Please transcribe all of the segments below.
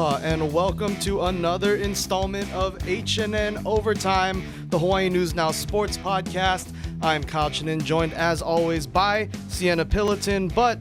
Aloha and welcome to another installment of HNN Overtime, the Hawaii News Now Sports Podcast. I'm Kyle Chinen, joined as always by Cienna Pilotin, but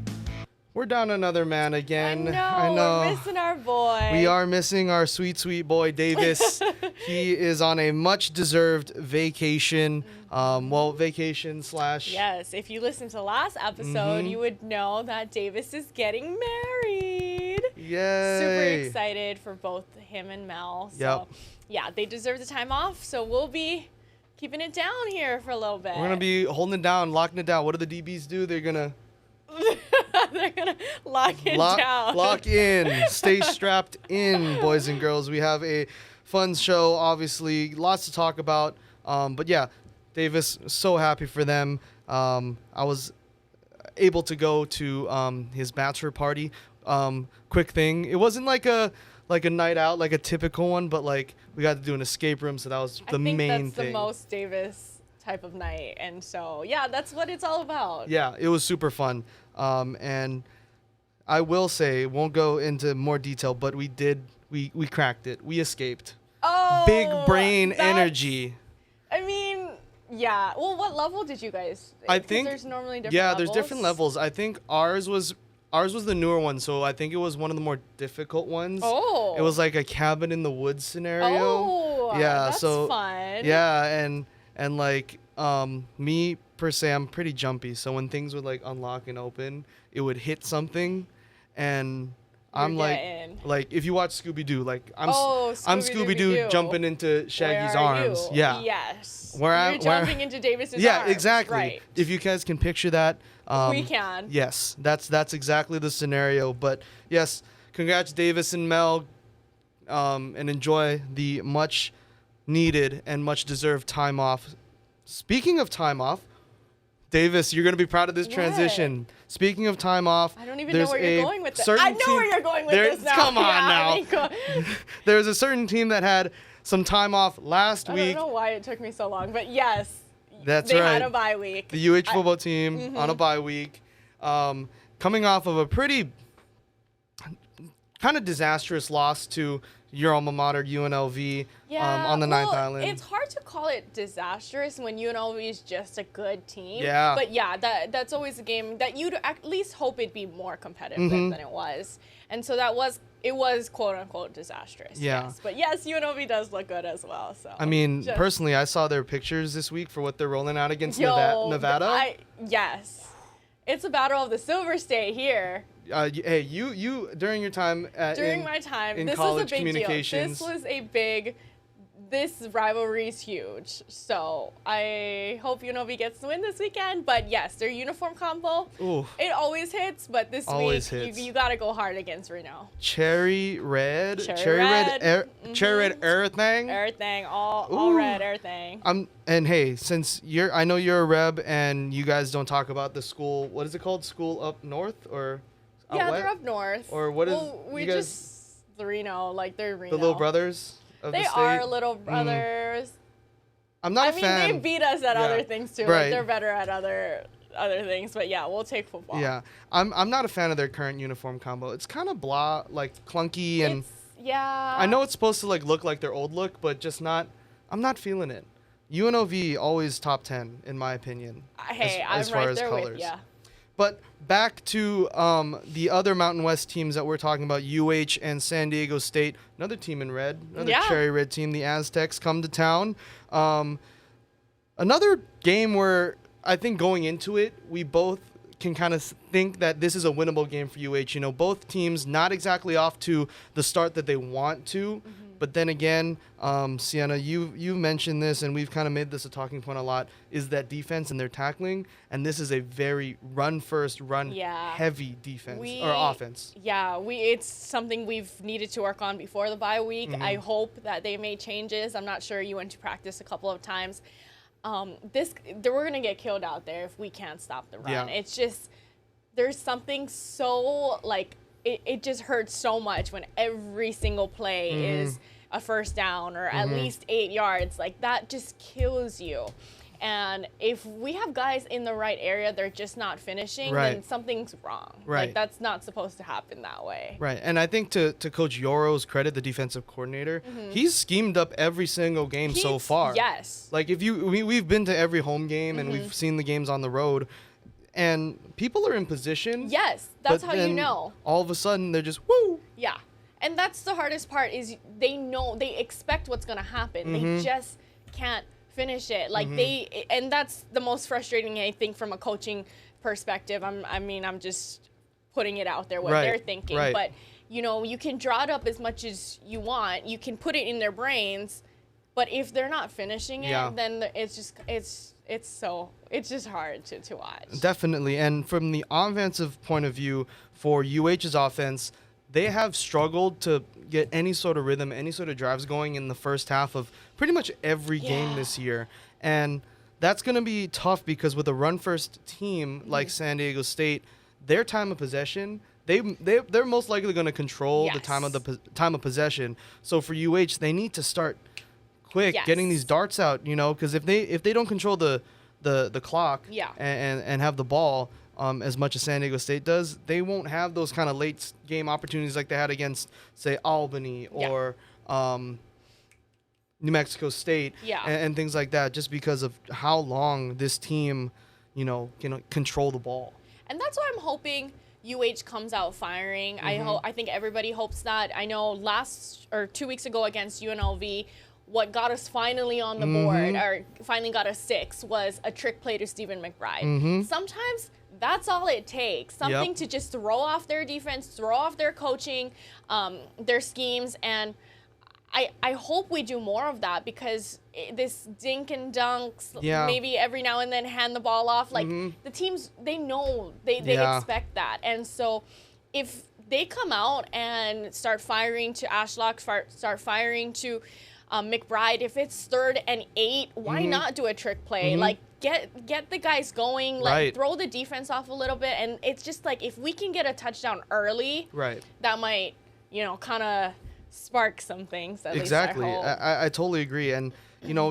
we're down another man again. I know. We're missing our boy. We are missing our sweet, sweet boy, Davis. He is on a much-deserved vacation. Vacation slash... Yes, if you listened to last episode, you would know that Davis is getting married. Yay. Super excited for both him and Mel. So, yeah, they deserve the time off, so we'll be keeping it down here for a little bit. We're going to be holding it down, locking it down. What do the DBs do? They're going to... They're going to lock it down. Lock in. Stay strapped in, boys and girls. We have a fun show, obviously. Lots to talk about. But yeah, Davis, so happy for them. I was able to go to his bachelor party. Quick thing. It wasn't like a night out, like a typical one, but like we got to do an escape room, so that was the main thing. I think that's the most Davis type of night, and so yeah, that's what it's all about. Yeah, it was super fun. And I will say, won't go into more detail, but we cracked it. We escaped. Oh, big brain energy. I mean, yeah. Well, what level did you guys? I think there's normally different levels. levels. There's different levels. I think ours was the newer one, so I think it was one of the more difficult ones. Oh. It was like a cabin in the woods scenario. Oh, yeah. That's fun. Yeah, and like me per se, I'm pretty jumpy, so when things would like unlock and open, it would hit something, and I'm like if you watch Scooby-Doo, like I'm Scooby-Doo jumping into Shaggy's arms. You? Yeah. Yes. You're jumping into Davis's arms. Yeah, exactly. Right. If you guys can picture that. We can. Yes, that's exactly the scenario. But yes, congrats Davis and Mel, and enjoy the much needed and much deserved time off. Speaking of time off, Davis, you're going to be proud of this transition. Speaking of time off, I don't even know where you're going with this. I know where you're going with this now. Come on now. There's a certain team that had some time off last week. I don't know why it took me so long, but yes. That's they right. had a bye week. The UH football team on a bye week. Coming off of a pretty kind of disastrous loss to your alma mater, UNLV, on the Ninth Island. It's hard to call it disastrous when UNLV is just a good team. Yeah. But yeah, that's always a game that you'd at least hope it'd be more competitive than it was. And so it was quote unquote disastrous. Yeah. Yes. But yes, UNLV does look good as well. So I mean, personally, I saw their pictures this week for what they're rolling out against Nevada. Yes. It's a battle of the Silver State here. Hey, you during your time during my time, in this college was a big communications. Deal. This rivalry is huge. So I hope UNLV gets the win this weekend. But yes, their uniform combo, it always hits. But this week, you got to go hard against Reno. Cherry red, everything. Everything, all red, everything. And hey, since I know you're a Reb and you guys don't talk about the school. What is it called? School up north or? Yeah, they're up north. Or what is? We just Reno, like they're Reno. The little brothers. They are little brothers. I'm not a fan. I mean, they beat us at other things too. Right. Like they're better at other things. But yeah, we'll take football. Yeah, I'm not a fan of their current uniform combo. It's kind of blah, like clunky, and I know it's supposed to like look like their old look, but just not. I'm not feeling it. UNLV always top 10 in my opinion. Hey, as I'm far right as there colors. with you. But back to the other Mountain West teams that we're talking about, UH and San Diego State. Another team in red, another cherry red team. The Aztecs come to town. Another game where I think going into it, we both can kind of think that this is a winnable game for UH. You know, both teams not exactly off to the start that they want to. But then again, Cienna, you mentioned this, and we've kind of made this a talking point a lot, is that defense and their tackling. And this is a very run-first, run-heavy defense or offense. Yeah, it's something we've needed to work on before the bye week. I hope that they made changes. I'm not sure. You went to practice a couple of times. We're going to get killed out there if we can't stop the run. Yeah. It's just there's something so, like, it just hurts so much when every single play is a first down or at least 8 yards. Like, that just kills you. And if we have guys in the right area, they're just not finishing, then something's wrong. Like, that's not supposed to happen that way. Right. And I think to Coach Yoro's credit, the defensive coordinator, he's schemed up every single game so far. Yes. Like, we've been to every home game and we've seen the games on the road, and people are in position. Yes, that's how you know. All of a sudden, they're just, woo! Yeah. And that's the hardest part is they expect what's going to happen. They just can't finish it. Like and that's the most frustrating, I think, from a coaching perspective. I'm just putting it out there what they're thinking. But, you can draw it up as much as you want. You can put it in their brains. But if they're not finishing it, then it's just hard to watch. Definitely. And from the offensive point of view for UH's offense, they have struggled to get any sort of rhythm, any sort of drives going in the first half of pretty much every game this year. And that's going to be tough because with a run-first team like San Diego State, their time of possession, they're most likely going to control the time of possession. So for UH, they need to start quick getting these darts out, because if they don't control the clock and have the ball as much as San Diego State does, they won't have those kind of late game opportunities like they had against, say, Albany or New Mexico State and things like that, just because of how long this team, can control the ball. And that's why I'm hoping UH comes out firing. I think everybody hopes that. I know 2 weeks ago against UNLV, what got us finally on the board, or finally got us 6, was a trick play to Stephen McBride. Sometimes that's all it takes. Something to just throw off their defense, throw off their coaching, their schemes. And I hope we do more of that, because this dink and dunks, maybe every now and then hand the ball off, like the teams, they know, they expect that. And so if they come out and start firing to Ashlock, start firing to McBride, if it's 3rd and 8, why not do a trick play? Like, get the guys going, like throw the defense off a little bit. And it's just like, if we can get a touchdown early, that might, kind of spark some things. Exactly. I totally agree. And,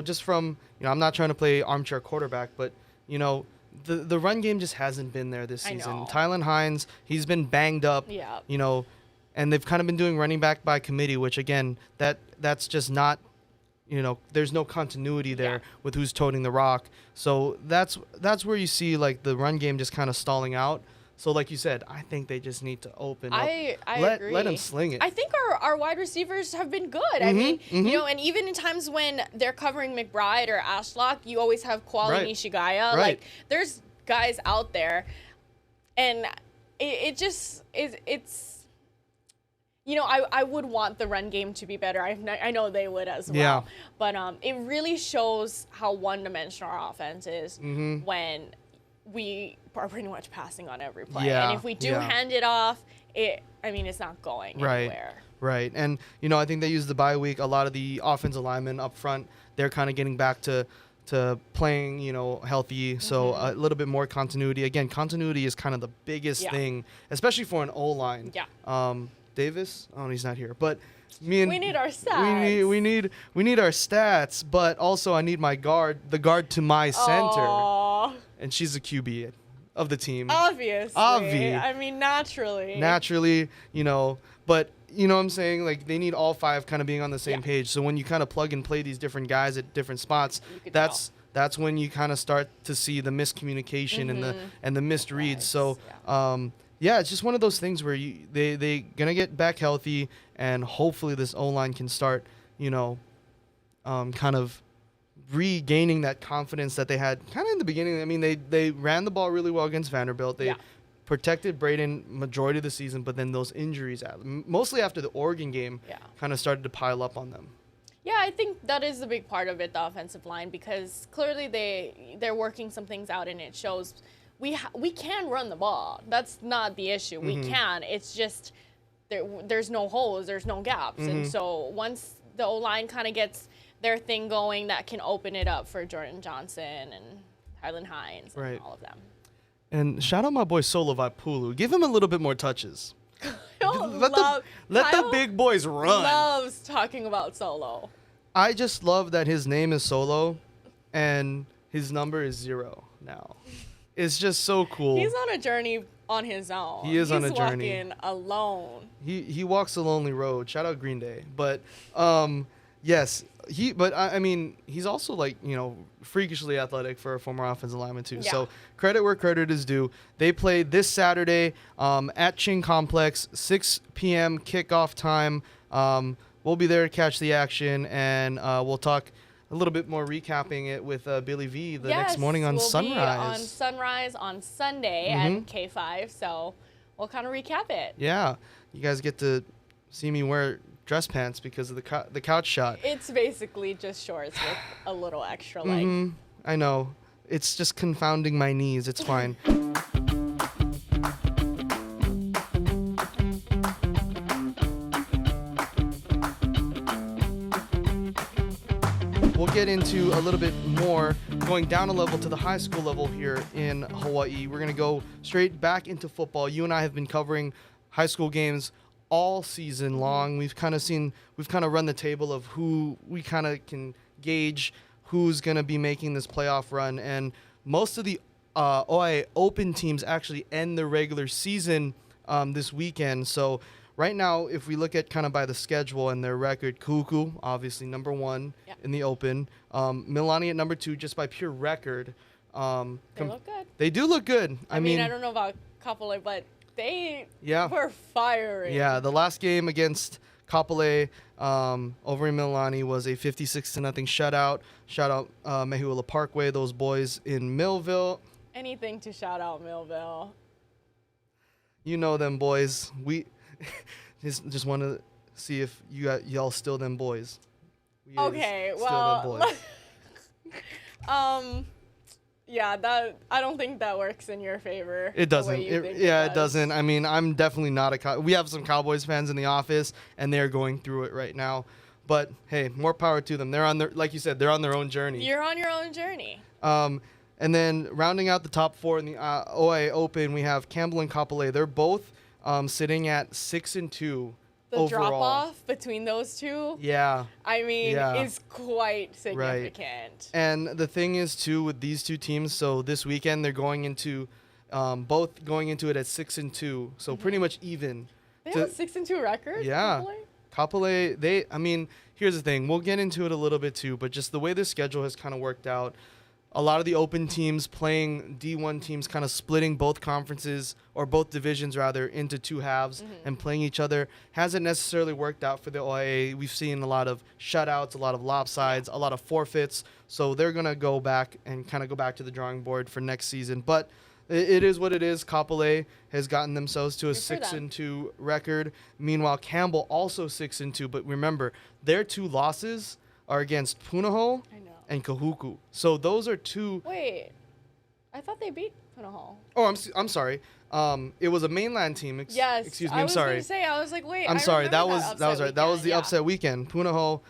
just from, I'm not trying to play armchair quarterback, but, the run game just hasn't been there this season. Tylan Hines, he's been banged up, and they've kind of been doing running back by committee, which, again, that's just not, there's no continuity there with who's toting the rock. So that's where you see, like, the run game just kind of stalling out. So like you said, I think they just need to open up. I agree. Let them sling it. I think our wide receivers have been good. I mean, and even in times when they're covering McBride or Ashlock, you always have Kwali Nishigaya. Like, there's guys out there. And it just is, it's, I would want the run game to be better. I know they would as well. Yeah. But it really shows how one-dimensional our offense is when we are pretty much passing on every play. And if we do hand it off, it's not going anywhere. Right. And, I think they use the bye week. A lot of the offensive linemen up front, they're kind of getting back to playing, healthy. So a little bit more continuity. Again, continuity is kind of the biggest thing, especially for an O-line. Yeah. Davis? Oh, he's not here. But we need our stats. We need our stats, but also I need the guard to my center. And she's a QB of the team. Obviously. Naturally. But what I'm saying? Like, they need all 5 kind of being on the same page. So when you kind of plug and play these different guys at different spots, that's when you kind of start to see the miscommunication and the missed reads. So it's just one of those things where they gonna get back healthy, and hopefully this O-line can start, kind of regaining that confidence that they had kind of in the beginning. I mean, they ran the ball really well against Vanderbilt. They protected Braden majority of the season, but then those injuries, mostly after the Oregon game, kind of started to pile up on them. Yeah, I think that is a big part of it, the offensive line, because clearly they're working some things out, and it shows we can run the ball. That's not the issue. We can. It's just there's no holes, there's no gaps. And so once the O-line kind of gets their thing going, that can open it up for Jordan Johnson and Tylan Hines and all of them. And shout out my boy Solo Vaipulu. Give him a little bit more touches. Let the big boys run. Loves talking about Solo. I just love that his name is Solo, and his number is 0 now. It's just so cool. He's on a journey on his own. He is on a journey. He's walking alone. He walks a lonely road. Shout out Green Day. But yes, I mean, he's also like, freakishly athletic for a former offensive lineman too. Yeah. So credit where credit is due. They play this Saturday at Ching Complex, 6 p.m. kickoff time. We'll be there to catch the action, and we'll talk a little bit more, recapping it with Billy V the next morning on Sunrise. We'll be on Sunrise on Sunday at K5, so we'll kind of recap it. Yeah, you guys get to see me wear dress pants because of the couch shot. It's basically just shorts with a little extra leg. I know. It's just confounding my knees. It's fine. We'll get into a little bit more, going down a level to the high school level here in Hawaii. We're going to go straight back into football. You and I have been covering high school games all season long. We've kind of run the table of who we kind of can gauge who's going to be making this playoff run. And most of the OIA Open teams actually end their regular season this weekend. So right now, if we look at kind of by the schedule and their record, Kuku, obviously number 1 in the Open. Mililani at number 2, just by pure record. They look good. They do look good. I mean, I don't know about Kapolei, but they were firing. Yeah, the last game against Kapolei over in Mililani was a 56-0 shutout. Shout out Mehuala Parkway, those boys in Millville. Anything to shout out Millville. You know them boys. We just want to see if y'all still them boys. Okay, well, yeah, that I don't think that works in your favor. It doesn't. It doesn't. I mean, I'm definitely not we have some Cowboys fans in the office, and they're going through it right now. But hey, more power to them. They're on their, like you said, they're on their own journey. You're on your own journey. And then rounding out the top 4 in the OIA Open, we have Campbell and Kapolei. They're both sitting at 6-2. The overall. drop off between those two, I mean, is quite significant. Right. And the thing is too with these two teams, so this weekend they're going into both going into it at 6-2, so pretty much even. They have a 6-2 record. Yeah, Kapolei. I mean, here's the thing. We'll get into it a little bit too, but just the way the schedule has kind of worked out. A lot of the Open teams playing D1 teams, kind of splitting both conferences or both divisions rather into 2 halves and playing each other hasn't necessarily worked out for the OIA. We've seen a lot of shutouts, a lot of lopsides, a lot of forfeits. So they're going to go back and kind of go back to the drawing board for next season. But it is what it is. Kapolei has gotten themselves to a 6-2 record. Meanwhile, Campbell also 6-2. But remember, their 2 losses are against Punahou and Kahuku. So those are 2. Wait, I thought they beat Punahou. Oh, I'm sorry. It was a mainland team. Yes. Excuse me. I'm sorry. I was going to say, I was like, wait. I'm sorry. That was right. Weekend. That was the upset weekend. Punahou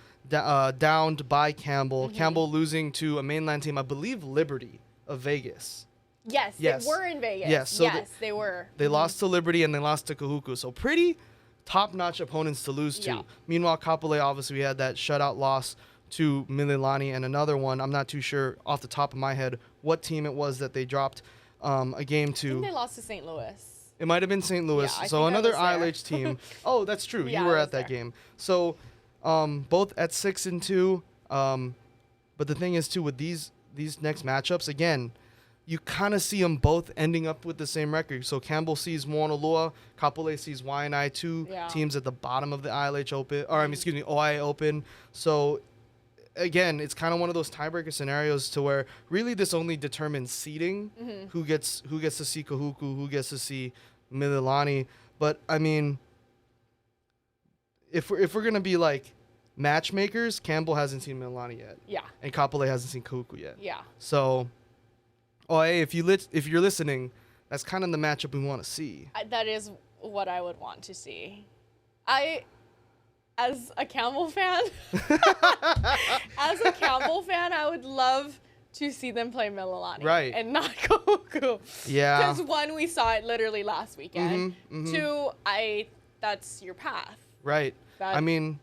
downed by Campbell. Campbell losing to a mainland team, I believe Liberty of Vegas. Yes. They were in Vegas. Yes. So they were. They lost to Liberty and they lost to Kahuku. So pretty top-notch opponents to lose to. Yeah. Meanwhile, Kapolei, obviously, we had that shutout loss to Mililani, and another one, I'm not too sure off the top of my head what team it was that they dropped a game to. I think they lost to St. Louis. It might have been St. Louis. Yeah, so another ILH team. Oh, that's true. Yeah, you were at that game. So both at 6-2. But the thing is, too, with these next matchups, again, you kind of see them both ending up with the same record. So Campbell sees Maunalua, Kapolei sees Y&I, 2 teams at the bottom of the ILH Open, or OIA Open. So again, it's kind of one of those tiebreaker scenarios to where really this only determines seeding, who gets to see Kahuku, who gets to see Mililani. But I mean, if we're gonna be like matchmakers, Campbell hasn't seen Mililani yet. Yeah. And Kapolei hasn't seen Kahuku yet. Yeah. So, if you're listening, that's kind of the matchup we want to see. That is what I would want to see. As a Campbell fan, I would love to see them play Mililani. Right. And not Kahuku. Yeah. Because 1, we saw it literally last weekend. 2, that's your path. Right. I mean,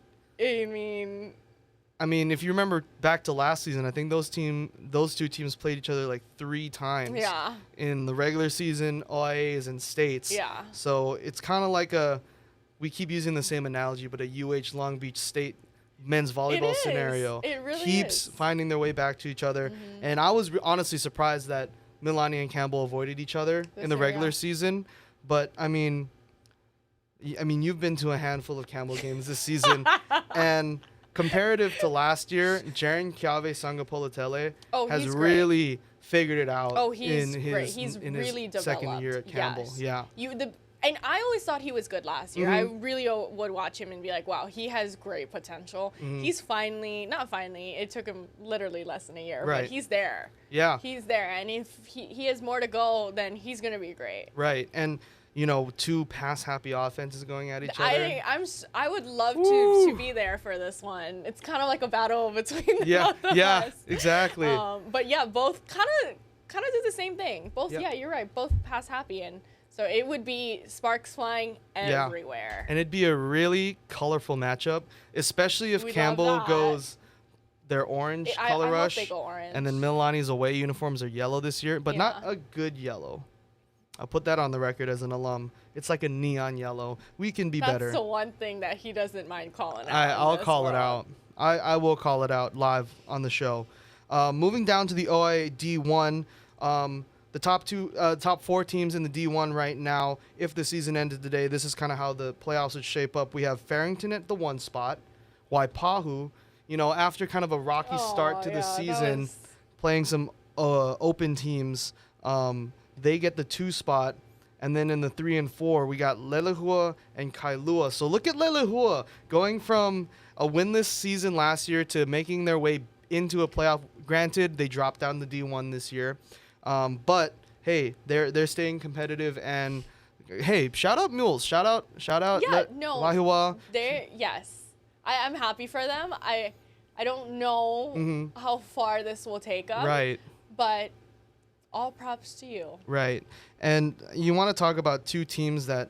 I mean, if you remember back to last season, I think those two teams played each other like 3 times. Yeah. In the regular season, OIAs and states. Yeah. So it's kind of like we keep using the same analogy, but a UH Long Beach State men's volleyball scenario. It really keeps finding their way back to each other. And I was honestly surprised that Milani and Campbell avoided each other in the regular season. But I mean, you've been to a handful of Campbell games this season, and comparative to last year, Jaren Chiave Sangapolatele has really figured it out. Oh, he's great. He's in really his developed. second year at Campbell. Yes. Yeah. And I always thought he was good last year. I really would watch him and be like, wow, he has great potential. He's not finally, it took him literally less than a year, but he's there. Yeah. He's there. And if he has more to go, then he's going to be great. Right. And, 2 pass-happy offenses going at each other. I would love to be there for this one. It's kind of like a battle between the both of us. Yeah, exactly. But yeah, both kind of do the same thing. Both, you're right. Both pass-happy, and so it would be sparks flying everywhere. Yeah. And it'd be a really colorful matchup, especially if Campbell goes their orange color rush. Hope they go orange. And then Milani's away uniforms are yellow this year, but not a good yellow. I'll put that on the record as an alum. It's like a neon yellow. We can be better. That's the one thing that he doesn't mind calling out. I'll call it out. I will call it out live on the show. Moving down to the OIA D1, the top 4 teams in the D1 right now, if the season ended today, this is kind of how the playoffs would shape up. We have Farrington at the 1 spot. Waipahu, after kind of a rocky start to the season, playing some open teams, they get the 2 spot. And then in the 3 and 4, we got Lelehua and Kailua. So look at Lelehua going from a winless season last year to making their way into a playoff. Granted, they dropped down the D1 this year. But hey, they're staying competitive, and hey, shout out Mules, shout out. Yeah, Lahua. I'm happy for them. I don't know how far this will take us. Right. But all props to you. Right. And you want to talk about 2 teams that,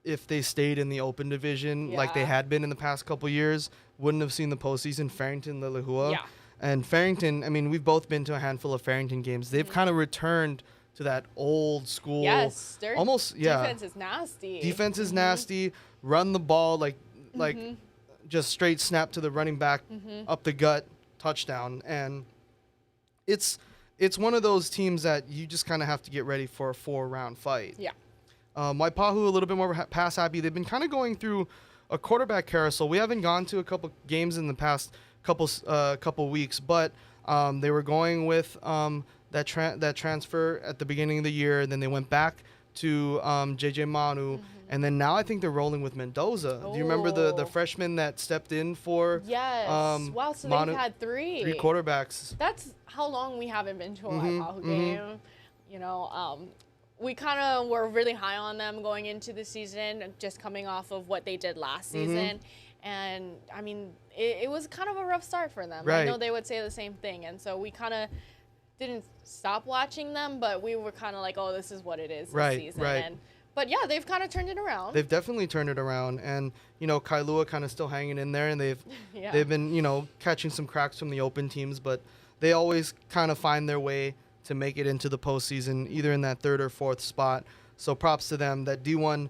if they stayed in the open division like they had been in the past couple years, wouldn't have seen the postseason. Farrington, Lelehua. Yeah. And Farrington, we've both been to a handful of Farrington games. They've kind of returned to that old school. Yes, their defense is nasty. Defense is nasty. Run the ball like just straight snap to the running back, up the gut, touchdown. And it's one of those teams that you just kind of have to get ready for a 4-round fight. Yeah. Waipahu, a little bit more pass happy. They've been kind of going through a quarterback carousel. We haven't gone to a couple games in the past couple weeks, but they were going with that transfer at the beginning of the year, and then they went back to JJ Manu, and then now I think they're rolling with Mendoza. Do you remember the freshman that stepped in for? Yes. Wow. So Manu, they've had 3 quarterbacks. That's how long we haven't been to a Waipahu game. We kind of were really high on them going into the season, just coming off of what they did last season. And, it was kind of a rough start for them. Right. I know they would say the same thing. And so we kind of didn't stop watching them, but we were kind of like, oh, this is what it is this season. Right. But, yeah, they've kind of turned it around. They've definitely turned it around. And, Kailua kind of still hanging in there. And they've been, catching some cracks from the open teams. But they always kind of find their way to make it into the postseason, either in that 3rd or 4th spot. So props to them. That D1,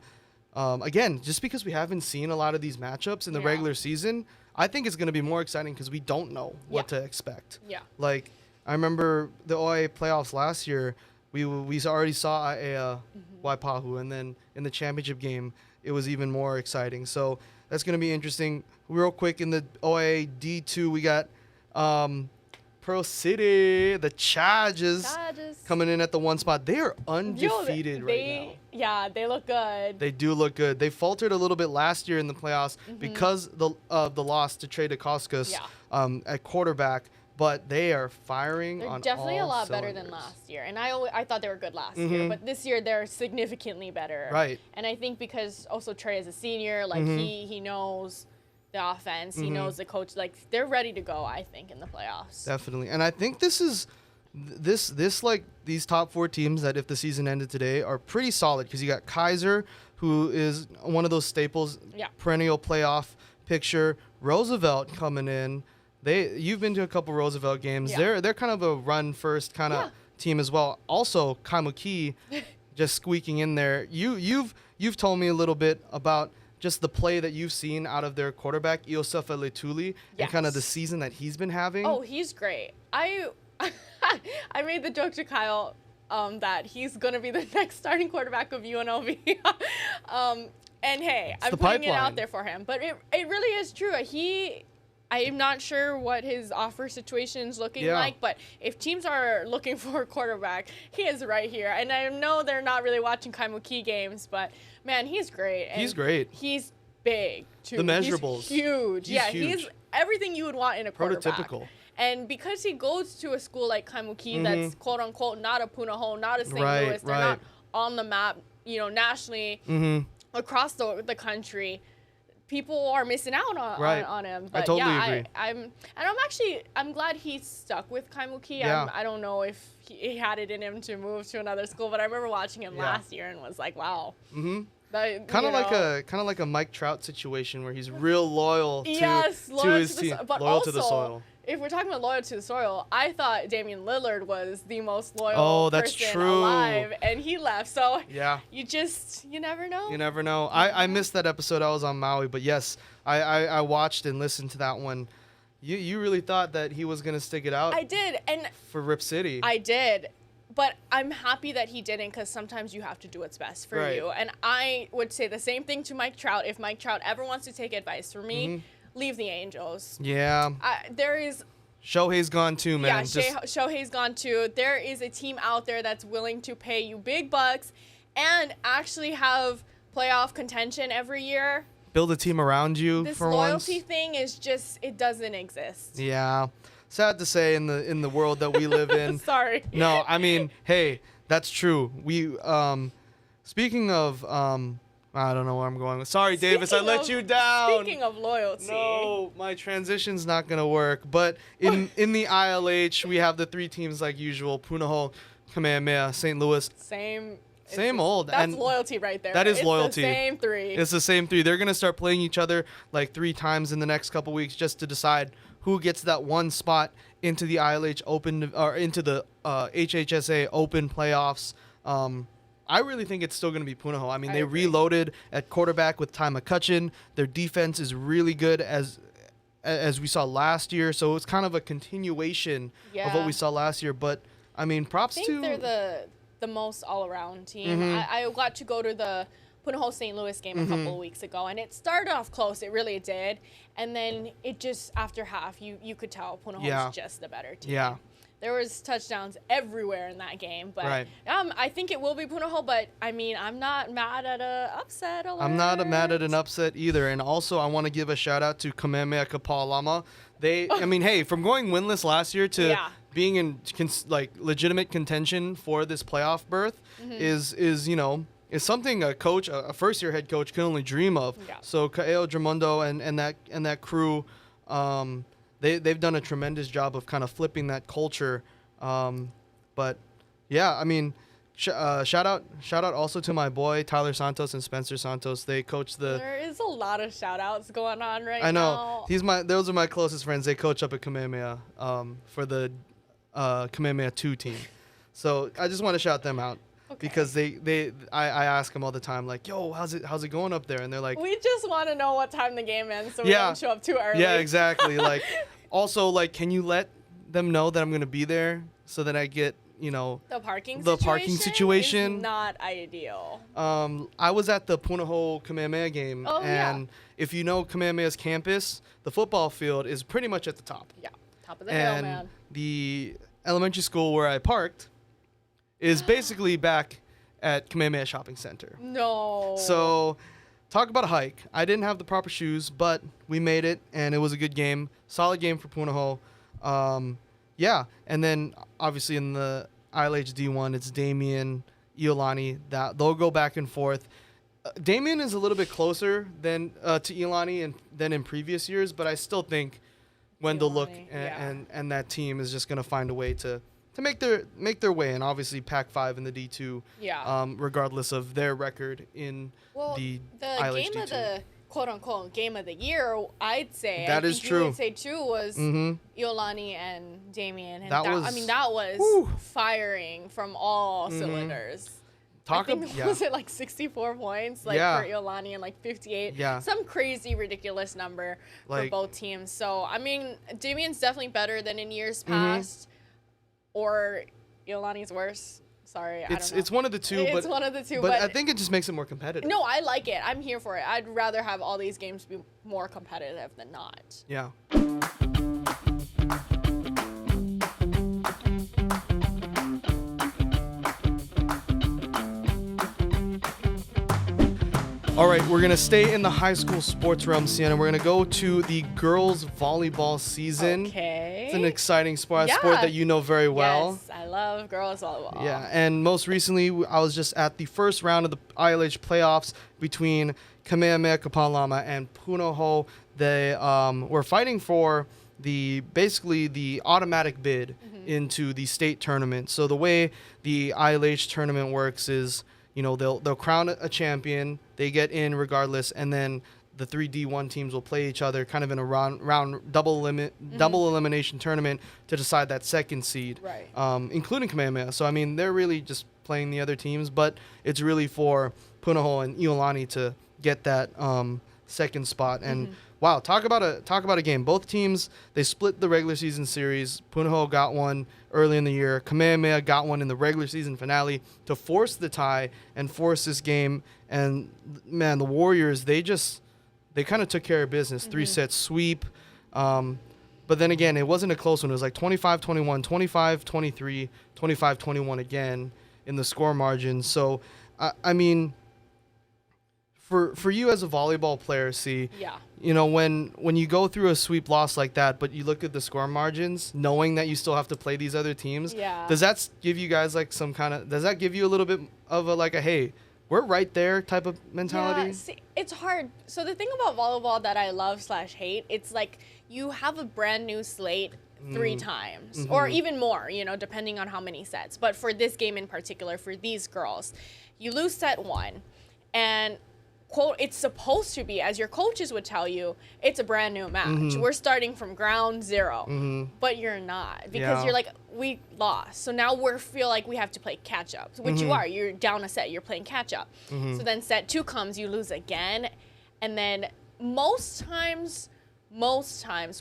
again, just because we haven't seen a lot of these matchups in the regular season, I think it's going to be more exciting because we don't know what to expect. Yeah. Like, I remember the OIA playoffs last year, we already saw Waipahu, and then in the championship game, it was even more exciting. So that's going to be interesting. Real quick, in the OIA D2, we got Pearl City, the Chargers coming in at the 1 spot. They are undefeated right now. Yeah, they look good. They do look good. They faltered a little bit last year in the playoffs because of the loss to Trey DeCoscus at quarterback. But they are firing on all They're definitely a lot cylinders. better than last year. And I thought they were good last year. But this year, they're significantly better. Right. And I think because also Trey is a senior, like he knows the offense. He knows the coach. Like, they're ready to go, I think, in the playoffs. Definitely. And I think this is these top 4 teams that, if the season ended today, are pretty solid, because you got Kaiser, who is one of those staples, perennial playoff picture. Roosevelt coming in. You've been to a couple Roosevelt games. Yeah. They're kind of a run first kind of team as well. Also, Kaimuki just squeaking in there. You've told me a little bit about just the play that you've seen out of their quarterback Iosefa Letuli and kind of the season that he's been having. Oh, he's great. I made the joke to Kyle that he's gonna be the next starting quarterback of UNLV. And hey, I'm putting it out there for him. But it really is true. I am not sure what his offer situation is looking like, but if teams are looking for a quarterback, he is right here. And I know they're not really watching Kaimuki games, but man, he's great. And he's great. He's big too. The measurables. He's huge. He's everything you would want in a quarterback. Prototypical. And because he goes to a school like Kaimuki that's quote unquote not a Punahou, not a St. Louis, they're not on the map, nationally across the country. People are missing out on him. But I totally agree. I'm glad he stuck with Kaimuki. Yeah. I don't know if he had it in him to move to another school, but I remember watching him last year and was like, wow. Kind of like a Mike Trout situation where he's real loyal to his team, loyal to the soil. If we're talking about loyal to the soil, I thought Damian Lillard was the most loyal person alive, and he left. So you never know. You never know. I missed that episode. I was on Maui, but yes, I watched and listened to that one. You really thought that he was gonna stick it out? I did, and for Rip City. I did. But I'm happy that he didn't, because sometimes you have to do what's best for you. And I would say the same thing to Mike Trout. If Mike Trout ever wants to take advice from me, leave the Angels. Yeah. There is... Shohei's gone too, man. Yeah, Shohei's gone too. There is a team out there that's willing to pay you big bucks and actually have playoff contention every year. Build a team around you for once. This loyalty thing is just, it doesn't exist. Yeah. Sad to say in the world that we live in. Sorry. No, I mean, hey, that's true. We speaking of I don't know where I'm going. Sorry, Davis, I let you down. Speaking of loyalty. No, my transition's not gonna work. But in the ILH, we have the three teams like usual: Punahou, Kamehameha, St. Louis. Same old. That's loyalty right there. That is loyalty. It's the same three. It's the same three. They're gonna start playing each other like 3 times in the next couple weeks just to decide who gets that one spot into the ILH Open or into the HHSA Open playoffs. I really think it's still going to be Punahou. I mean, they reloaded at quarterback with Ty McCutcheon. Their defense is really good as we saw last year. So it's kind of a continuation of what we saw last year. But, I mean, props to... I think they're the most all-around team. I got to go to the Punahou St. Louis game a couple of weeks ago, and it started off close. It really did. And then it just, after half, you could tell Punahou was just the better team. Yeah. There was touchdowns everywhere in that game. But I think it will be Punahou, but, I mean, I'm not mad at an upset alert. I'm not mad at an upset either. And also, I want to give a shout-out to Kamehameha Kapalama. I mean, hey, from going winless last year to being in, legitimate contention for this playoff berth is something a first-year head coach can only dream of. Yeah. So Kaeo Dramundo and that crew, they've done a tremendous job of kind of flipping that culture. But yeah, I mean, shout out also to my boy Tyler Santos and Spencer Santos. They coach the. There is a lot of shout outs going on right now. I know. Those are my closest friends. They coach up at Kamehameha for the Kamehameha 2 team. So I just want to shout them out. Okay. Because I ask them all the time, like, yo, how's it going up there? And they're like, we just want to know what time the game ends so we don't show up too early. Yeah, exactly. Like, also, like, can you let them know that I'm going to be there so that I get, the parking situation is not ideal. I was at the Punahou Kamehameha game, and if you know Kamehameha's campus, the football field is pretty much at the top. Yeah, top of the hill, man. And the elementary school where I parked is basically back at Kamehameha Shopping Center. No. So, talk about a hike. I didn't have the proper shoes, but we made it, and it was a good game. Solid game for Punahou. And then, obviously, in the ILH D1, it's Damien, Iolani. They'll go back and forth. Damien is a little bit closer than to Iolani than in previous years, but I still think Wendell Look and that team is just going to find a way to make their way, and obviously Pac-5 in the D2, regardless of their record in the ILH game D2. of the quote unquote game of the year, I'd say. That is true. You would say too was Iolani and Damien. And that was whew, firing from all cylinders. Was it like 64 points for Iolani and like 58? Yeah. Some crazy, ridiculous number for both teams. So, I mean, Damien's definitely better than in years past. Or Iolani's worse. Sorry, I don't know. It's one of the two. It's one of the two. But I think it just makes it more competitive. No, I like it. I'm here for it. I'd rather have all these games be more competitive than not. Yeah. All right, we're going to stay in the high school sports realm, Cienna. We're going to go to the girls' volleyball season. Okay. It's an exciting sport that you know very well. Yes, I love girls' volleyball. Yeah, and most recently, I was just at the first round of the ILH playoffs between Kamehameha Kapalama and Punahou. They were fighting for basically the automatic bid into the state tournament. So the way the ILH tournament works is, you know, they'll crown a champion, they get in regardless, and then the 3 D1 teams will play each other kind of in a round double elimination tournament to decide that second seed, right? Including Kamehameha. So I mean, they're really just playing the other teams, but it's really for Punahou and Iolani to get that second spot. And wow, talk about a game. Both teams, they split the regular season series. Punahou got one early in the year. Kamehameha got one in the regular season finale to force the tie and force this game. And man, the Warriors, they kind of took care of business. 3-set sweep. But then again, it wasn't a close one. It was like 25-21, 25-23, 25-21 again in the score margin. So, I mean, for you as a volleyball player, you know, when you go through a sweep loss like that, but you look at the score margins, knowing that you still have to play these other teams, does that give you guys like does that give you a little bit of a hey, we're right there type of mentality? Yeah, see, it's hard. So the thing about volleyball that I love / hate, it's like you have a brand new slate 3 times or even more, you know, depending on how many sets. But for this game in particular, for these girls, you lose set 1 and quote, it's supposed to be, as your coaches would tell you, it's a brand new match. We're starting from ground zero, but you're not, because you're like, we lost. So now we feel like we have to play catch up, which you are. You're down a set, you're playing catch up. So then set 2 comes, you lose again. And then most times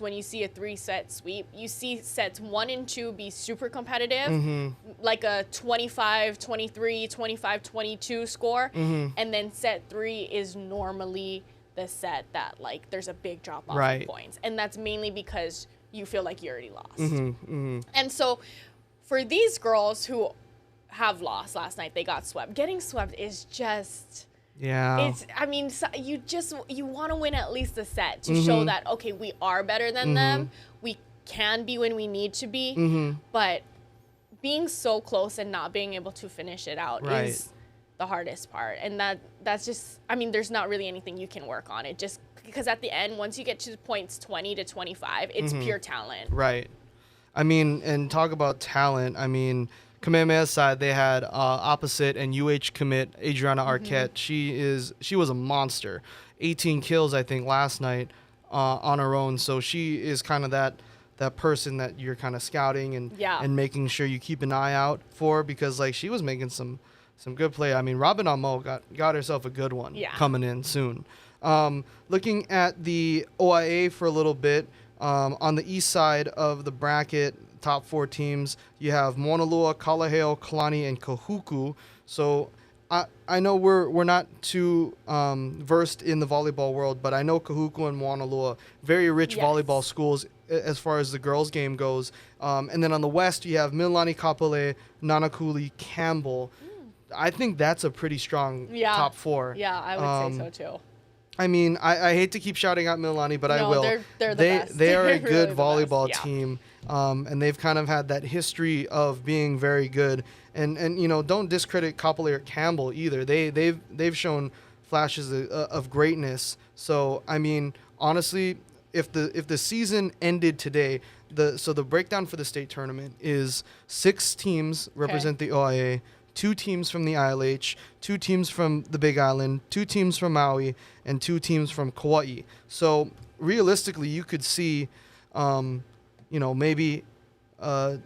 when you see a 3-set sweep, you see sets 1 and 2 be super competitive, like a 25-23, 25-22 score, and then set 3 is normally the set that like there's a big drop off in points, and that's mainly because you feel like you already lost. And so for these girls who have lost last night, they got swept. Getting swept is just... I mean, you want to win at least a set to show that, okay, we are better than them. We can be when we need to be. But being so close and not being able to finish it out is the hardest part. And that's just, I mean, there's not really anything you can work on. It just, because at the end, once you get to points 20 to 25, it's pure talent. Right. I mean, and talk about talent. I mean, Kamehameha's side, they had opposite and UH commit Adriana Arquette. She was a monster. 18 kills, I think, last night on her own. So she is kind of that person that you're kind of scouting and making sure you keep an eye out for, because like she was making some good play. I mean, Robin Amo got herself a good one coming in soon. Looking at the OIA for a little bit, on the east side of the bracket, top 4 teams, you have Mauna Loa, Kalaheo, Kalani, and Kahuku. So I know we're not too versed in the volleyball world, but I know Kahuku and Mauna Loa, very rich volleyball schools as far as the girls' game goes. And then on the west, you have Mililani, Kapolei, Nanakuli, Campbell. I think that's a pretty strong top 4. Yeah, I would say so too. I mean, I hate to keep shouting out Mililani, but I will. They're the best. They are a good really volleyball team, and they've kind of had that history of being very good. And you know, don't discredit Kapolei or Campbell either. They've shown flashes of greatness. So I mean, honestly, if the season ended today, the breakdown for the state tournament is 6 teams represent the OIA. 2 teams from the ILH, 2 teams from the Big Island, 2 teams from Maui, and 2 teams from Kauai. So realistically, you could see, maybe a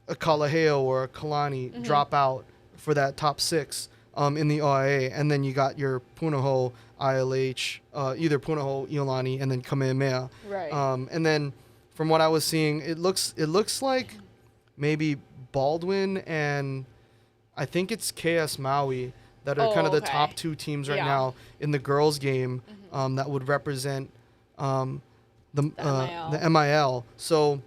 Kalaheo or a Kalani drop out for that top 6 in the OIA, and then you got your Punahou, ILH, either Punahou, Iolani, and then Kamehameha. Right. And then from what I was seeing, it looks like maybe Baldwin and I think it's KS Maui that are kind of the top 2 teams right now in the girls' game that would represent the MIL. So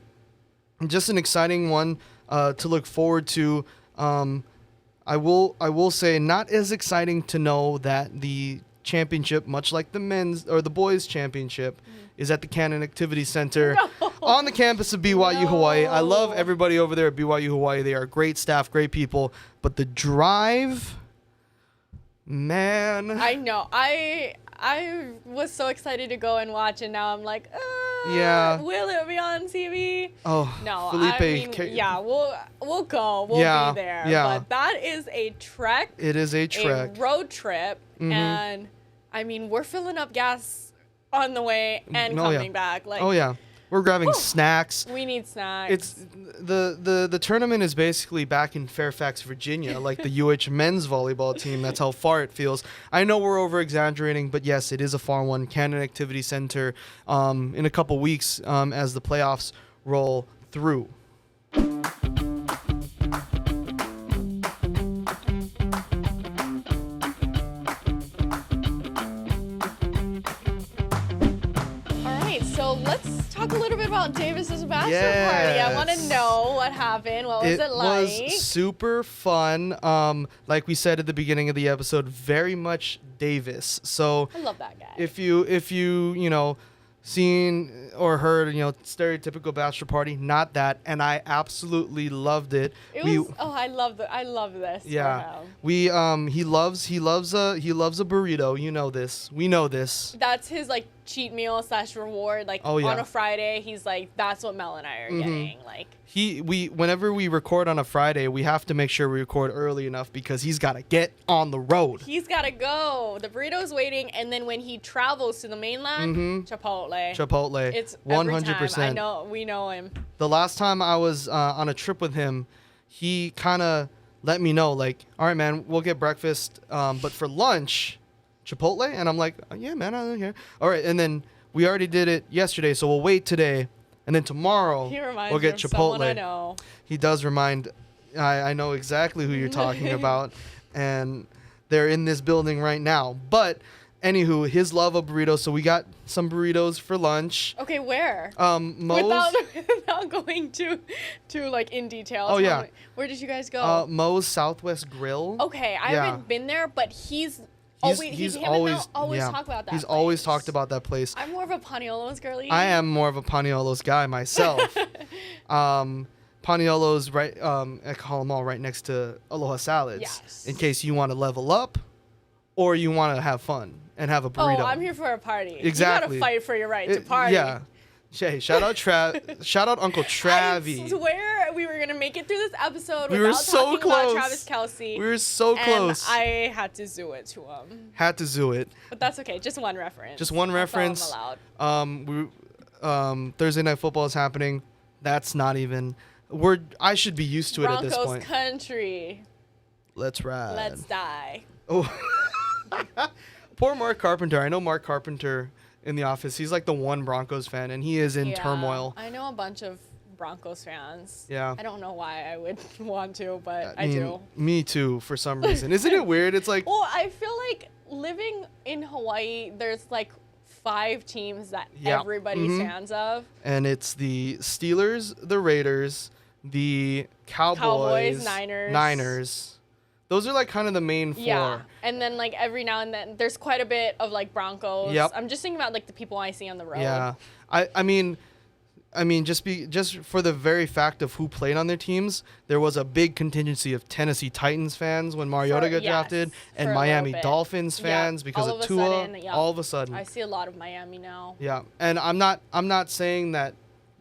just an exciting one to look forward to. I will say not as exciting to know that the championship, much like the men's or the boys' championship, is at the Chinen Activity Center on the campus of BYU Hawaii. I love everybody over there at BYU Hawaii. They are great staff, great people. But the drive, man. I know. I was so excited to go and watch, and now I'm like, will it be on TV? Oh, no. Felipe, we'll go. We'll be there. Yeah. But that is a trek. It is a trek. A road trip, and I mean, we're filling up gas on the way and coming back. Like, we're grabbing snacks. We need snacks. It's the tournament is basically back in Fairfax, Virginia, like the UH men's volleyball team. That's how far it feels. I know we're over exaggerating, but yes, it is a far one. Chinen Activity Center in a couple weeks as the playoffs roll through. So let's talk a little bit about Davis's bachelor party. I want to know what happened. What was it like? It was super fun. Like we said at the beginning of the episode, very much Davis. So I love that guy. If you seen or heard stereotypical bachelor party, not that, and I absolutely loved it. I love this. Yeah, he loves a burrito. You know this. We know this. That's his like cheat meal / reward. Like on a Friday, he's like, that's what Mel and I are getting. Like whenever we record on a Friday, we have to make sure we record early enough because he's got to get on the road. He's got to go. The burrito's waiting, and then when he travels to the mainland, Chipotle. It's 100%. I know, we know him. The last time I was on a trip with him, he kind of let me know, like, all right, man, we'll get breakfast, but for lunch, Chipotle? And I'm like, yeah, man, I don't care. All right, and then we already did it yesterday, so we'll wait today. And then tomorrow, we'll get Chipotle. I know. He does remind, I know exactly who you're talking about, and they're in this building right now. But anywho, his love of burritos. So we got some burritos for lunch. Okay, where? Moe's. Without going to like in detail. Oh yeah. Where did you guys go? Moe's Southwest Grill. Okay, I haven't been there, but he's always talk about that. He's always talked about that place. I'm more of a Paniolo's girly. I am more of a Paniolo's guy myself. Paniolo's right at Column Mall, right next to Aloha Salads. Yes. In case you want to level up, or you want to have fun and have a burrito. Oh, I'm here for a party. Exactly. You gotta fight for your right to party. Yeah. Hey, shout out Uncle Travie. I swear we were gonna make it through this episode we were without so talking about Travis Kelce. We were so close. And I had to zoo it to him. Had to zoo it. But that's okay. Just one reference. Just one reference. That's all I'm allowed. Thursday Night Football is happening. That's not even. I should be used to it at this point. Broncos country. Let's ride. Let's die. Oh. Poor Mark Carpenter. I know Mark Carpenter in the office. He's like the one Broncos fan, and he is in turmoil. I know a bunch of Broncos fans. Yeah. I don't know why I would want to, but I do. Me too, for some reason. Isn't it weird? It's like... Well, I feel like living in Hawaii, there's like 5 teams that everybody's fans of. And it's the Steelers, the Raiders, the Cowboys, Niners. Those are like kind of the main 4. Yeah, and then like every now and then there's quite a bit of like Broncos. Yep. I'm just thinking about like the people I see on the road. Yeah, I mean, just for the very fact of who played on their teams, there was a big contingency of Tennessee Titans fans when Mariota got drafted, and Miami Dolphins fans because of Tua. All of a sudden, I see a lot of Miami now. Yeah, and I'm not saying that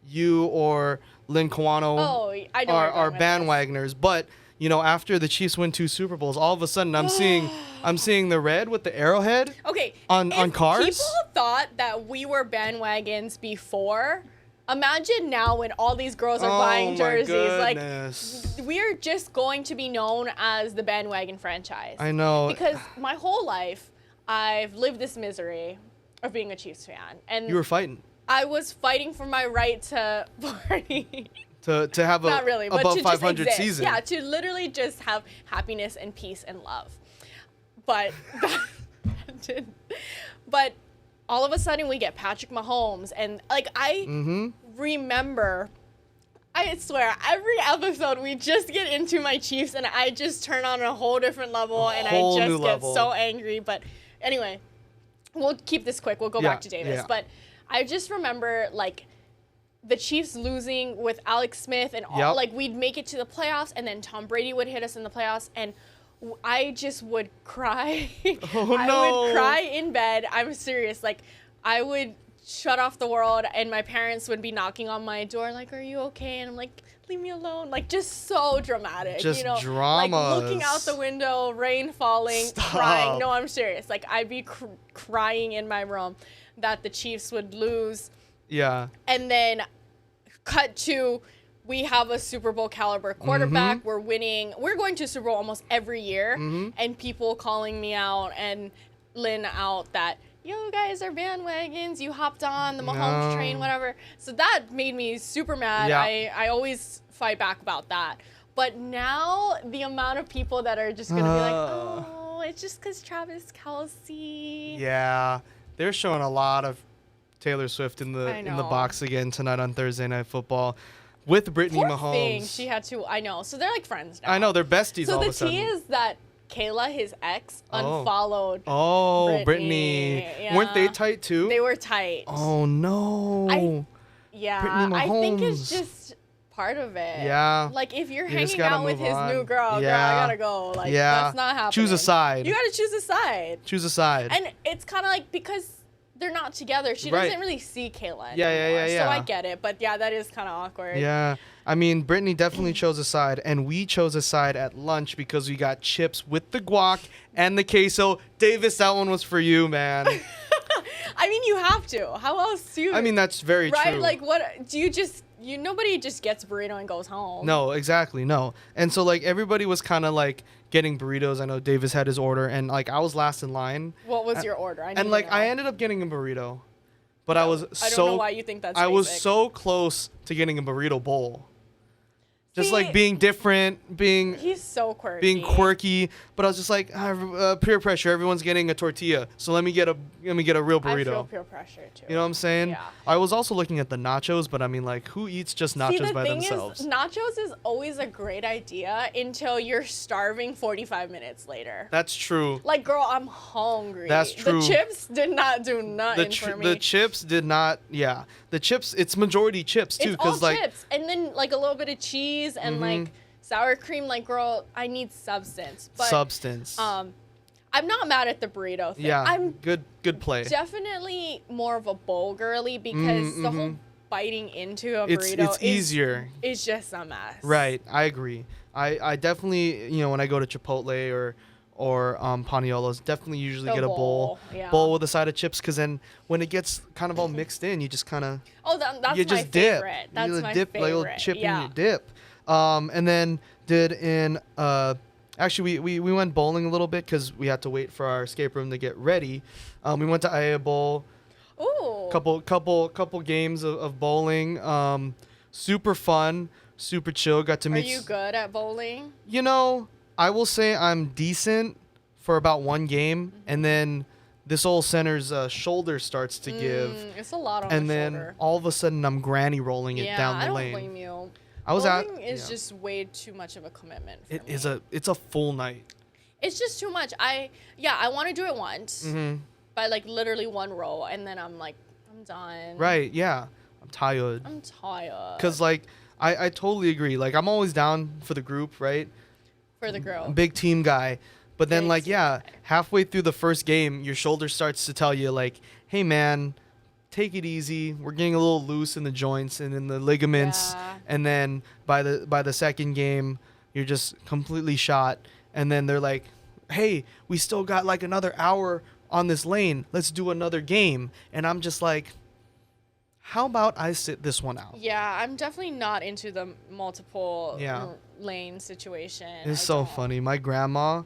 you or Lynn Kawano are bandwagoners, but after the Chiefs win 2 Super Bowls, all of a sudden I'm seeing the red with the arrowhead. Okay. On cars. People thought that we were bandwagons before. Imagine now when all these girls are buying jerseys. Goodness. Like, we are just going to be known as the bandwagon franchise. I know. Because my whole life, I've lived this misery of being a Chiefs fan. And you were fighting. I was fighting for my right to party. To have Not really, but above to 500 just season. Yeah, to literally just have happiness and peace and love. But but all of a sudden we get Patrick Mahomes, and like I remember, I swear every episode we just get into my Chiefs and I just turn on a whole different level and I just get so angry. But anyway, we'll keep this quick. We'll go back to Davis. Yeah. But I just remember like the Chiefs losing with Alex Smith and all, like we'd make it to the playoffs and then Tom Brady would hit us in the playoffs and I just would cry. I would cry in bed. I'm serious. Like I would shut off the world and my parents would be knocking on my door like, are you okay? And I'm like, leave me alone. Like just so dramatic. Just dramas. Like looking out the window, rain falling, crying. No, I'm serious. Like I'd be crying in my room that the Chiefs would lose. Yeah. And then cut to we have a Super Bowl caliber quarterback. We're winning. We're going to Super Bowl almost every year. And people calling me out and Lynn out that, you guys are bandwagons. You hopped on the Mahomes train, whatever. So that made me super mad. Yeah. I always fight back about that. But now the amount of people that are just going to be like, oh, it's just because Travis Kelce. Yeah. They're showing a lot of Taylor Swift in the box again tonight on Thursday Night Football with Brittany Mahomes. Thing. She had to. I know. So they're like friends now. I know they're besties. So all the of a sudden. tea is that Kayla, his ex, unfollowed. Brittany. Yeah. Weren't they tight too? They were tight. Oh no. Brittany Mahomes. I think it's just part of it. Yeah. Like if you're hanging out with his new girl, I gotta go. Like that's not happening. Choose a side. You gotta choose a side. Choose a side. And it's kind of like because they're not together. She doesn't really see Kayla anymore. Yeah. So I get it. But yeah, that is kind of awkward. Yeah. I mean, Brittany definitely chose a side, and we chose a side at lunch because we got chips with the guac and the queso. Davis, that one was for you, man. I mean, you have to. How else do you? I mean, that's very true. Right? Like, what do you just? Nobody just gets a burrito and goes home. No, exactly, no. And so like everybody was kind of like getting burritos. I know Davis had his order, and like I was last in line. What was your order? I ended up getting a burrito, but I don't know why you think that's. I was so close to getting a burrito bowl. Just like being different, he's so quirky. Being quirky, but I was just like peer pressure. Everyone's getting a tortilla, so let me get a real burrito. I feel peer pressure too. You know what I'm saying? Yeah. I was also looking at the nachos, but I mean, like, who eats just nachos by themselves? Nachos is always a great idea until you're starving 45 minutes later. That's true. Like, girl, I'm hungry. That's true. The chips did not do nothing for me. The chips did not. Yeah, the chips. It's majority chips too, because like chips, and then like a little bit of cheese and like sour cream. Like, girl, I need substance. But, I'm not mad at the burrito thing. Yeah, I'm good play. Definitely more of a bowl girly because the whole biting into a burrito it's easier. It's just a mess. Right, I agree. I definitely, when I go to Chipotle or Paniolo's, definitely usually get a bowl with a side of chips, because then when it gets kind of all mixed in, you just kind of that's my just favorite. Dip. That's you my dip, favorite. Like a little chip in your dip. And then actually we went bowling a little bit because we had to wait for our escape room to get ready. We went to Aya Bowl. Ooh. Couple games of bowling. Super fun, super chill. Got to meet. Are you good at bowling? I will say I'm decent for about one game, and then this old center's shoulder starts to give. It's a lot on and the then shoulder. all of a sudden I'm granny rolling it down the lane. I don't blame you. Bowling is just way too much of a commitment for me. It's a full night. It's just too much. I want to do it once, by like literally one row, and then I'm like, I'm done. Right? Yeah, I'm tired. Cause like I totally agree. Like I'm always down for the group, right? For the girl. I'm a big team guy. But then halfway through the first game, your shoulder starts to tell you like, hey man, take it easy. We're getting a little loose in the joints and in the ligaments. Yeah. And then by the second game, you're just completely shot. And then they're like, hey, we still got like another hour on this lane. Let's do another game. And I'm just like, how about I sit this one out? Yeah, I'm definitely not into the multiple lane situation. It's so funny. My grandma,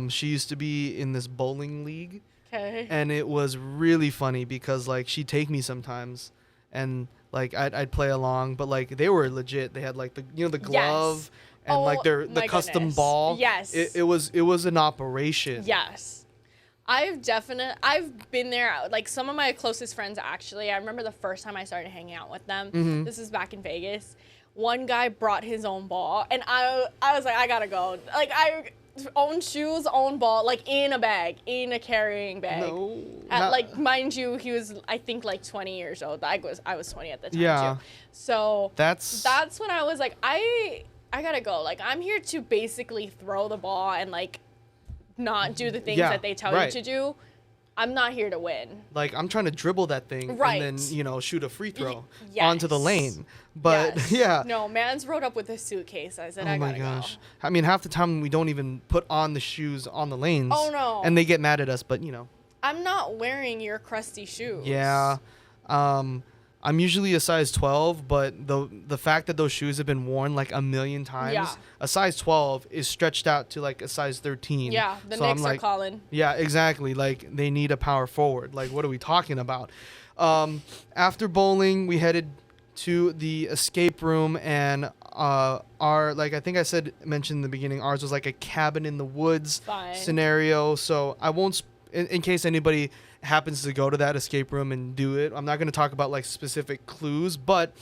she used to be in this bowling league. Okay. And it was really funny because like she'd take me sometimes and like I'd play along, but like they were legit. They had like the the glove and like the custom ball. Yes. It was an operation. Yes. I've been there. Like some of my closest friends, actually, I remember the first time I started hanging out with them. Mm-hmm. This is back in Vegas. One guy brought his own ball, and I was like, I gotta go. Like own shoes, own ball, like in a bag, in a carrying bag. No. Like mind you, he was I think like 20 years old. I was 20 at the time too. So that's when I was like, I gotta go. Like I'm here to basically throw the ball and like not do the things that they tell you to do. I'm not here to win. Like I'm trying to dribble that thing and then shoot a free throw onto the lane. But no, man's rode up with a suitcase. I said, I gotta go. I mean, half the time we don't even put on the shoes on the lanes. Oh no. And they get mad at us, but I'm not wearing your crusty shoes. Yeah. I'm usually a size 12, but the fact that those shoes have been worn like a million times, a size 12 is stretched out to like a size 13. Yeah, the Knicks are calling. Yeah, exactly. Like they need a power forward. Like what are we talking about? After bowling, we headed to the escape room, and our like I think I mentioned in the beginning, ours was like a cabin in the woods scenario. So I won't in case anybody happens to go to that escape room and do it. I'm not going to talk about like specific clues, but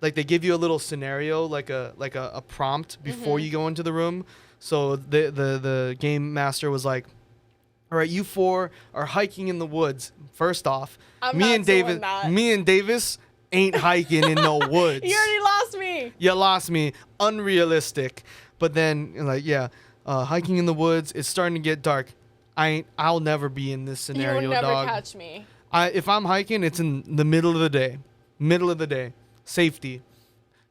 like they give you a little scenario, like a prompt before you go into the room. So the game master was like, all right, you four are hiking in the woods. First off, me and Davis ain't hiking in no woods. You already lost me. You lost me. Unrealistic. But then like hiking in the woods, it's starting to get dark. I'll never be in this scenario, You'll never dog. catch me. If I'm hiking, it's in the middle of the day. Middle of the day. Safety.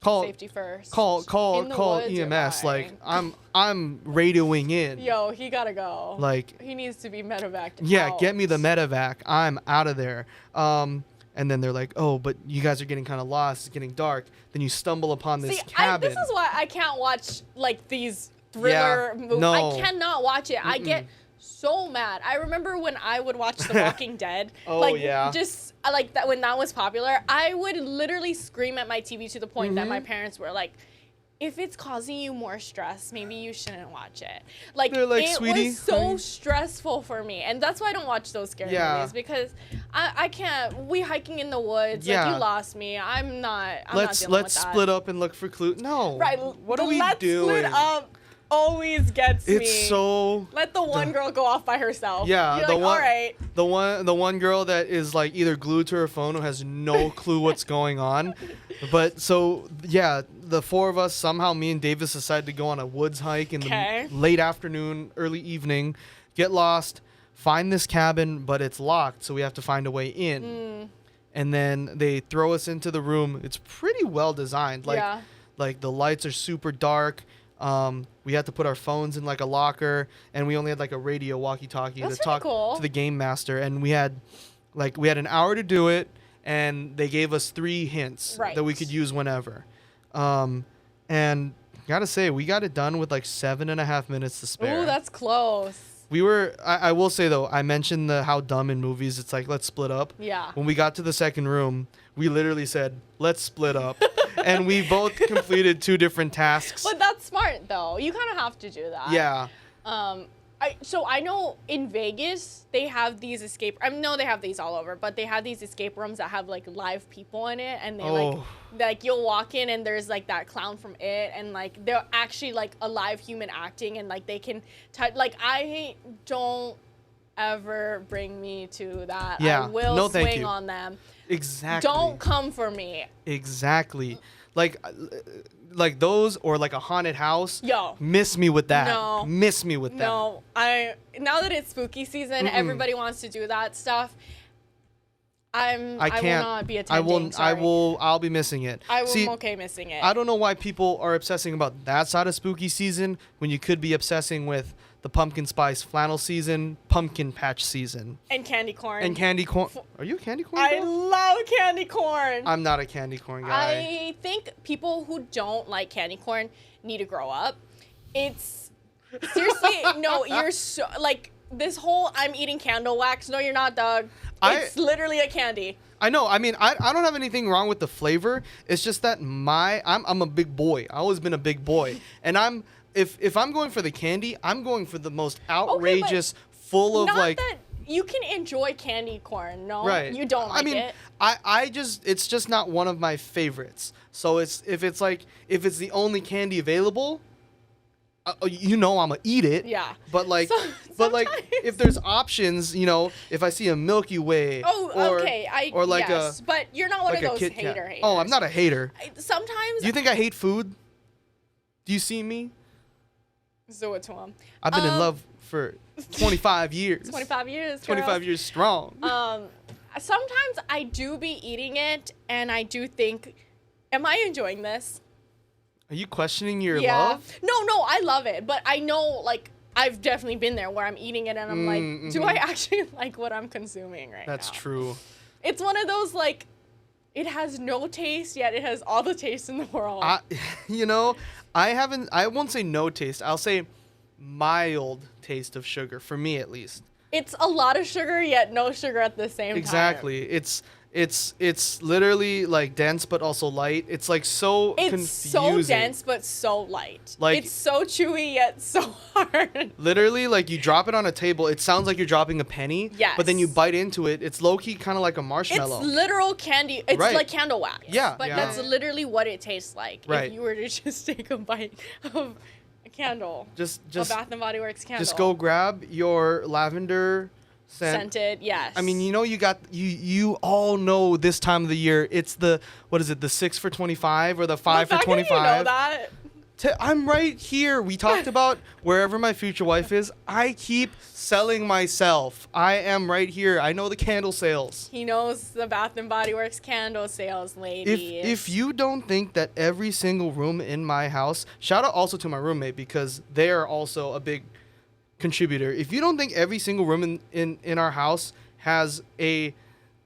Safety first. Call woods, EMS. Like I'm radioing in. Yo, he gotta go. Like he needs to be medevaced. Yeah, get me the medevac. I'm out of there. And then they're like, oh, but you guys are getting kind of lost. It's getting dark. Then you stumble upon this cabin. This is why I can't watch like these thriller movies. No. I cannot watch it. I get so mad. I remember when I would watch The Walking Dead. Just like that when that was popular, I would literally scream at my TV to the point that my parents were like, if it's causing you more stress, maybe you shouldn't watch it. Like, it Sweetie, was so stressful for me. And that's why I don't watch those scary movies, because I can't. We hiking in the woods. Like, you lost me. I'm not dealing with that. Let's split up and look for clues. No. Right. What are we doing? Let's split up always gets me. It's so. Let the one girl go off by herself. Yeah. You're all right. The one girl that is like either glued to her phone or has no clue what's going on. But so the four of us, somehow me and Davis decided to go on a woods hike in the late afternoon, early evening, get lost, find this cabin, but it's locked, so we have to find a way in. And then they throw us into the room. It's pretty well designed. Like the lights are super dark. We had to put our phones in like a locker, and we only had like a radio walkie-talkie to talk to the game master. And we had an hour to do it, and they gave us 3 hints that we could use whenever. And gotta say, we got it done with like 7.5 minutes to spare. Ooh, that's close. We were. I will say though, I mentioned how dumb in movies it's like, let's split up. Yeah. When we got to the second room, we literally said, let's split up. And we both completed 2 different tasks. But that's smart, though. You kind of have to do that. Yeah. I know in Vegas they have these escape. I know they have these all over, but they have these escape rooms that have like live people in it, and they like you'll walk in and there's like that clown from It, and like they're actually like a live human acting, and like they can touch. Like I don't ever bring me to that. Yeah. I will thank swing you. on them. Exactly. Don't come for me. Exactly. Like those, or like a haunted house. Yo. Miss me with that. No. Miss me with that. No. Now that it's spooky season, everybody wants to do that stuff. I can't. will not be attending. I'll be missing it. I'm okay missing it. I don't know why people are obsessing about that side of spooky season when you could be obsessing with the pumpkin spice flannel season, pumpkin patch season, and candy corn. Are you a candy corn? I love candy corn. I'm not a candy corn guy. I think people who don't like candy corn need to grow up. It's seriously no. You're so like this whole I'm eating candle wax. No, you're not, Doug. It's literally a candy. I know. I mean, I don't have anything wrong with the flavor. It's just that I'm a big boy. I always been a big boy, and if I'm going for the candy, I'm going for the most outrageous, full of like. That you can enjoy candy corn. No, right. You don't like it. It's just not one of my favorites. So if it's the only candy available. I'm gonna eat it. Yeah. But if there's options, if I see a Milky Way. Oh, okay. But you're not one of those haters. Oh, I'm not a hater. Sometimes. Do you think I hate food? Do you see me? So it's him. I've been in love for 25 years. 25 years. 25 years strong. Sometimes I do be eating it, and I do think, am I enjoying this? Are you questioning your love? No, I love it. But I know, like, I've definitely been there where I'm eating it and I'm like, do I actually like what I'm consuming right now? That's true. It's one of those, like, it has no taste, yet it has all the taste in the world. I won't say no taste. I'll say mild taste of sugar, for me at least. It's a lot of sugar, yet no sugar at the same time. Exactly. It's literally like dense but also light. It's like so confusing. It's so dense but so light. Like it's so chewy yet so hard. Literally, like you drop it on a table, it sounds like you're dropping a penny. Yes. But then you bite into it, it's low key kind of like a marshmallow. It's literal candy. It's like candle wax. Yeah. But that's literally what it tastes like. Right. If you were to just take a bite of a candle. Just a Bath and Body Works candle. Just go grab your lavender scented, yes. I mean, you all know this time of the year. It's the 6 for $25 or the 5 for $25. You know that. I'm right here. We talked about wherever my future wife is. I keep selling myself. I am right here. I know the candle sales. He knows the Bath and Body Works candle sales, ladies. If you don't think that every single room in my house, shout out also to my roommate because they are also a big contributor. If you don't think every single room in our house has a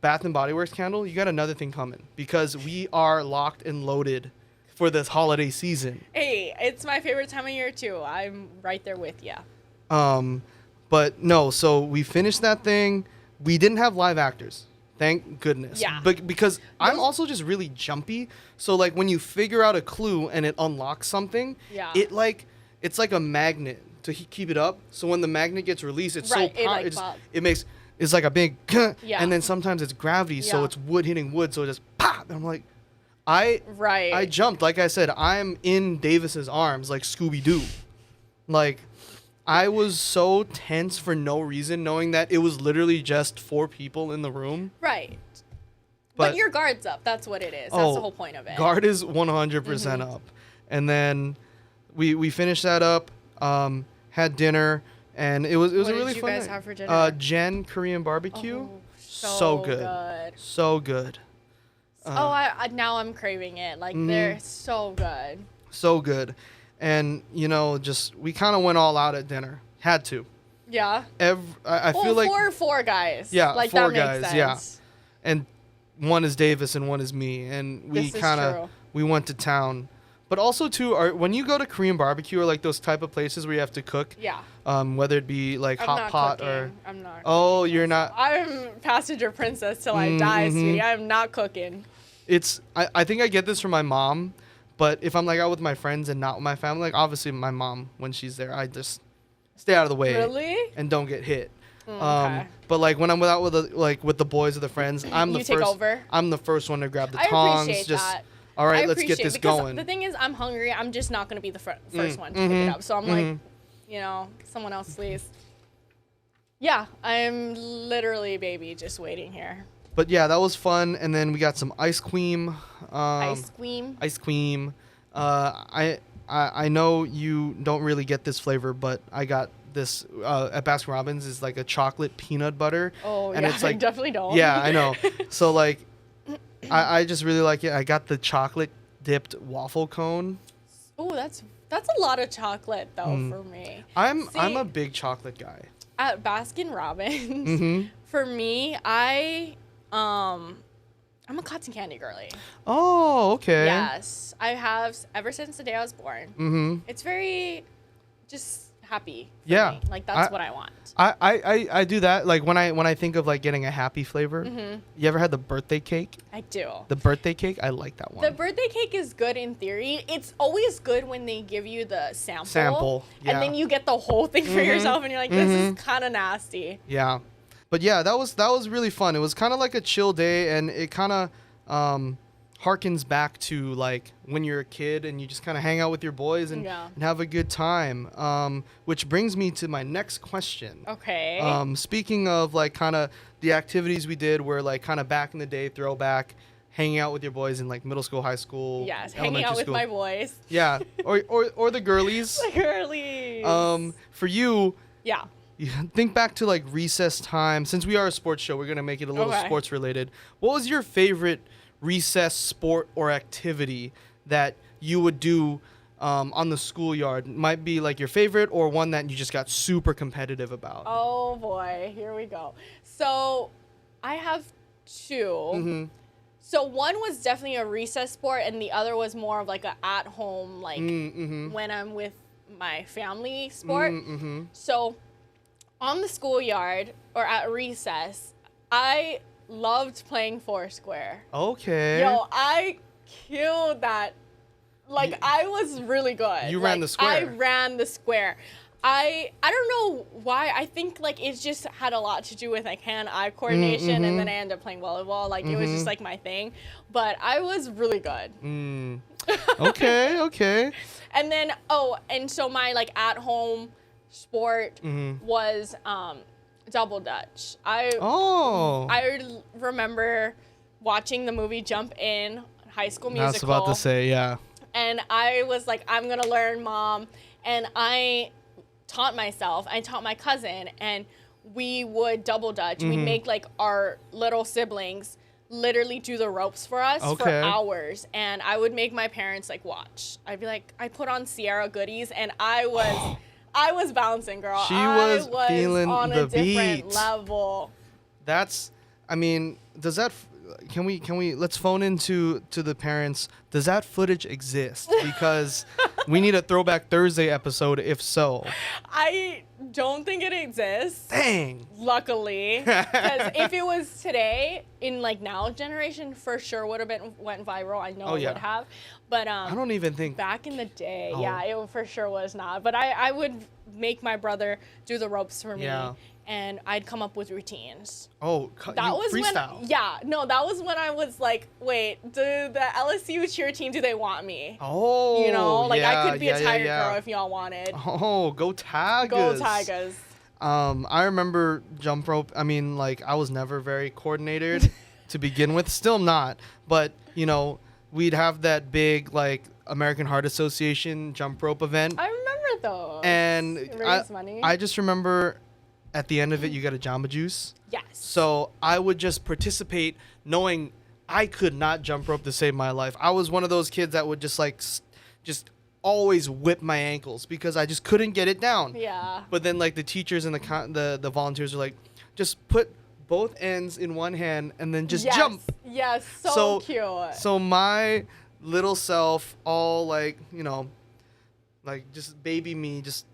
Bath and Body Works candle, you got another thing coming because we are locked and loaded for this holiday season. Hey, it's my favorite time of year too. I'm right there with you. But no, so we finished that thing. We didn't have live actors. Thank goodness. Yeah. But because I'm also just really jumpy, so like when you figure out a clue and it unlocks something, it's like a magnet to keep it up. So when the magnet gets released, it's so powerful. It's like a big and then sometimes it's gravity, so it's wood hitting wood, so it just pop. And I'm like, I jumped. Like I said, I'm in Davis's arms like Scooby-Doo. Like I was so tense for no reason, knowing that it was literally just 4 people in the room. Right. But your guard's up. That's what it is. That's the whole point of it. Guard is 100% up. And then we finished that up. Had dinner, and it was a really fun night. What did you guys have for dinner? Jen Korean barbecue. Oh, so good. So good. Now I'm craving it. Like they're so good. So good, and we kind of went all out at dinner. Had to. Yeah. I feel like four guys. Yeah, like 4 that guys. Makes sense. Yeah, and one is Davis and one is me, and we went to town. But also, too, when you go to Korean barbecue or, like, those type of places where you have to cook, whether it be, like, hot pot or... I'm not Oh, you're not... I'm passenger princess till I die, sweetie. I'm not cooking. I think I get this from my mom, but if I'm, like, out with my friends and not with my family, like, obviously my mom, when she's there, I just stay out of the way. Really? And don't get hit. Okay. But, like, when I'm out with the boys or the friends, I'm the first one to grab the tongs. I appreciate that. All right, let's get this going. The thing is, I'm hungry. I'm just not going to be the first one to pick it up. So I'm like, someone else, please. Yeah, I'm literally a baby just waiting here. But yeah, that was fun. And then we got some ice cream. Ice cream? Ice cream. I know you don't really get this flavor, but I got this at Baskin Robbins is like a chocolate peanut butter. Oh, and yeah, it's like, I definitely don't. Yeah, I know. So like, I just really like it. I got the chocolate dipped waffle cone. Oh, that's a lot of chocolate though for me. I'm a big chocolate guy. At Baskin Robbins, for me, I'm a cotton candy girly. Oh, okay. Yes, I have ever since the day I was born. It's very just happy for me. Like that's what I want. I do that. Like when I think of like getting a happy flavor. You ever had the birthday cake? I do. The birthday cake, I like that one. The birthday cake is good in theory. It's always good when they give you the sample, yeah. and then you get the whole thing for yourself, and you're like, this is kind of nasty. Yeah, but yeah, that was really fun. It was kind of like a chill day, and it kind of harkens back to like when you're a kid and you just kind of hang out with your boys and have a good time. Which brings me to my next question. Okay. Speaking of like kind of the activities we did were like kind of back in the day, throwback, hanging out with your boys in like middle school, high school. Yes, hanging out with my boys. Yeah, or the girlies. The girlies. For you. Yeah. You think back to like recess time. Since we are a sports show, we're gonna make it a little sports related. What was your favorite recess sport or activity that you would do on the schoolyard? Might be like your favorite or one that you just got super competitive about. Oh boy, here we go. So I have two. So one was definitely a recess sport, and the other was more of like a at home, like when I'm with my family sport. So on the schoolyard or at recess, I loved playing Foursquare. Okay. Yo, I killed that. Like, I was really good. You ran the square. I ran the square. I don't know why. I think, like, it just had a lot to do with, like, hand-eye coordination, and then I ended up playing volleyball. Like, it was just, like, my thing. But I was really good. Okay, okay. And then, and so my, like, at-home sport was double dutch. I remember watching the movie Jump In, High School Musical. I was about to say, yeah. And I was like, I'm gonna learn, Mom. And I taught myself. I taught my cousin, and we would double dutch. We'd make like our little siblings literally do the ropes for us for hours, and I would make my parents like watch. I'd be like, I put on Sierra goodies, and I was bouncing, girl. She was feeling on the a different beat. level. That's, I mean, does that? Can we let's phone into the parents. Does that footage exist? Because we need a Throwback Thursday episode. If so, I don't think it exists. Dang. Luckily, because if it was today in like now generation, for sure would have went viral. I know it would have, but I don't even think back in the day. Yeah, it for sure was not. But I would make my brother do the ropes for me. And I'd come up with routines. Oh, that was freestyle. That was when I was like, wait, do the LSU cheer team, do they want me? Oh, you know, like I could be a Tiger girl if y'all wanted. Oh, go Tigers. Go Tigers. I remember jump rope. I mean, like I was never very coordinated to begin with. Still not. But you know, we'd have that big like American Heart Association jump rope event. I remember those. And raise money. I just remember. At the end of it, you got a Jamba Juice. Yes. So I would just participate knowing I could not jump rope to save my life. I was one of those kids that would just like, just always whip my ankles because I just couldn't get it down. Yeah. But then like the teachers and the volunteers are like, just put both ends in one hand and then just jump. Yes, so cute. So my little self all like, you know, like just baby me, just.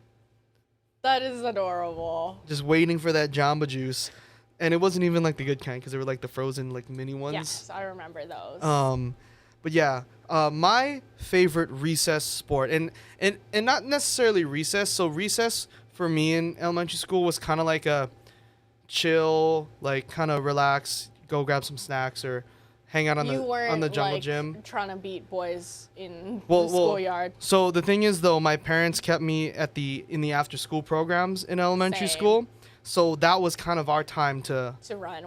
That is adorable. Just waiting for that Jamba Juice. And it wasn't even like the good kind because they were like the frozen like mini ones. Yes, I remember those. But yeah, my favorite recess sport and not necessarily recess. So recess for me in elementary school was kind of like a chill, like kind of relax, go grab some snacks or hang out on the jungle gym. Trying to beat boys in the schoolyard. So the thing is though, my parents kept me in the after school programs in elementary school. So that was kind of our time to run.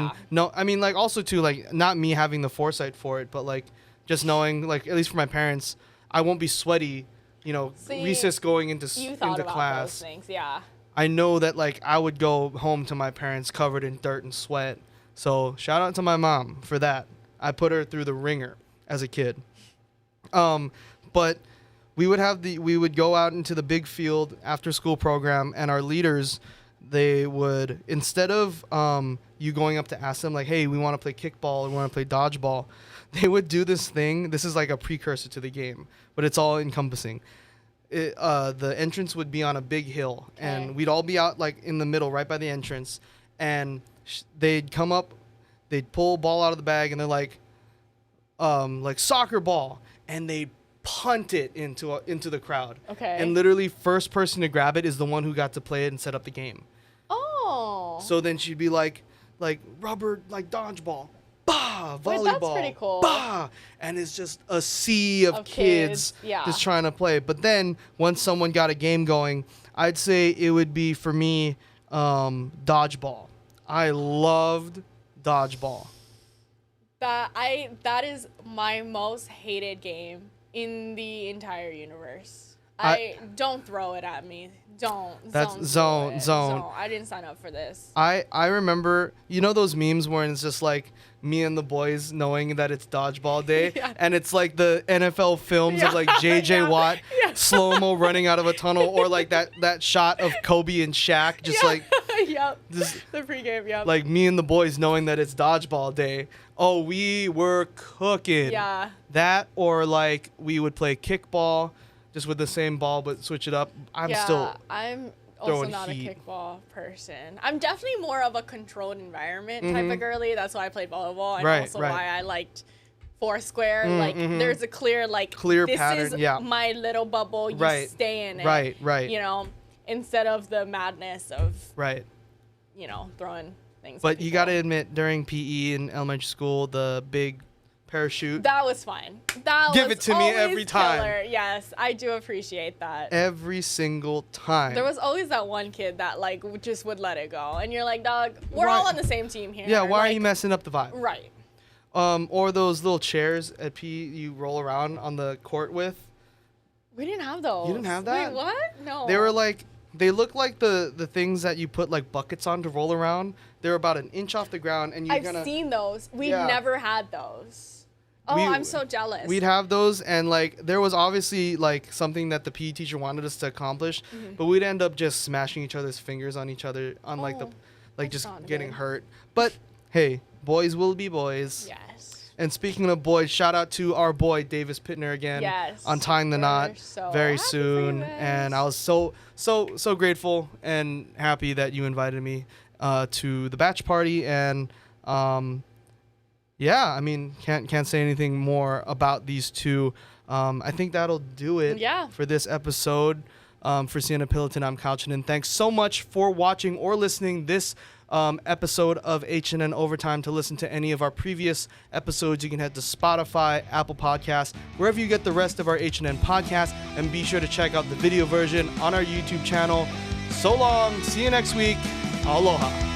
Yeah. No, I mean like also too like not me having the foresight for it, but like just knowing like at least for my parents, I won't be sweaty recess going into class. Those things, yeah. I know that like I would go home to my parents covered in dirt and sweat. So shout out to my mom for that. I put her through the ringer as a kid. But we would go out into the big field after school program, and our leaders, they would, instead of you going up to ask them like, hey, we want to play kickball, we want to play dodgeball, they would do this thing. This is like a precursor to the game, but it's all encompassing. The entrance would be on a big hill, and we'd all be out like in the middle right by the entrance, and they'd come up, they'd pull a ball out of the bag, and they're like soccer ball, and they'd punt it into the crowd. Okay. And literally first person to grab it is the one who got to play it and set up the game. Oh. So then she'd be like rubber, like dodgeball. Bah, volleyball. Wait, that's pretty cool. Bah, and it's just a sea of kids just trying to play. But then once someone got a game going, I'd say it would be for me dodgeball. I loved dodgeball. That is my most hated game in the entire universe. Don't throw it at me. Don't. That's zone. I didn't sign up for this. I remember, those memes where it's just like me and the boys knowing that it's dodgeball day, and it's like the NFL films of like JJ Watt slow-mo running out of a tunnel, or like that shot of Kobe and Shaq just like the pregame, like me and the boys knowing that it's dodgeball day. Oh, we were cooking. Yeah. That, or like we would play kickball just with the same ball but switch it up. I'm also not a kickball person. I'm definitely more of a controlled environment type of girly. That's why I played volleyball, and also why I liked Foursquare. There's a clear this pattern. Is my little bubble. You stay in it. Right. Instead of the madness of throwing things. But you got to admit, during PE in elementary school, the big parachute. That was fun. Give it to me every time. Killer. Yes, I do appreciate that. Every single time. There was always that one kid that just would let it go, and you're like, dog, we're all on the same team here. Yeah, why are you messing up the vibe? Right. Or those little chairs at PE you roll around on the court with. We didn't have those. You didn't have that? Wait, what? No. They were they look like the things that you put buckets on to roll around. They're about an inch off the ground, and I've seen those. We've never had those. Oh, I'm so jealous. We'd have those, and there was obviously something that the PE teacher wanted us to accomplish, but we'd end up just smashing each other's fingers on each other on just getting hurt. But hey, boys will be boys. Yes. And speaking of boys, shout out to our boy Davis Pittner again on tying the knot very soon, and I was so grateful and happy that you invited me to the batch party, and yeah, I mean, can't say anything more about these two. I think that'll do it for this episode. For Cienna Pilotin, I'm Chinen. Thanks so much for watching or listening this episode of HNN Overtime. To listen to any of our previous episodes, you can head to Spotify, Apple Podcasts, wherever you get the rest of our HNN podcasts, and be sure to check out the video version on our YouTube channel. So long. See you next week. Aloha.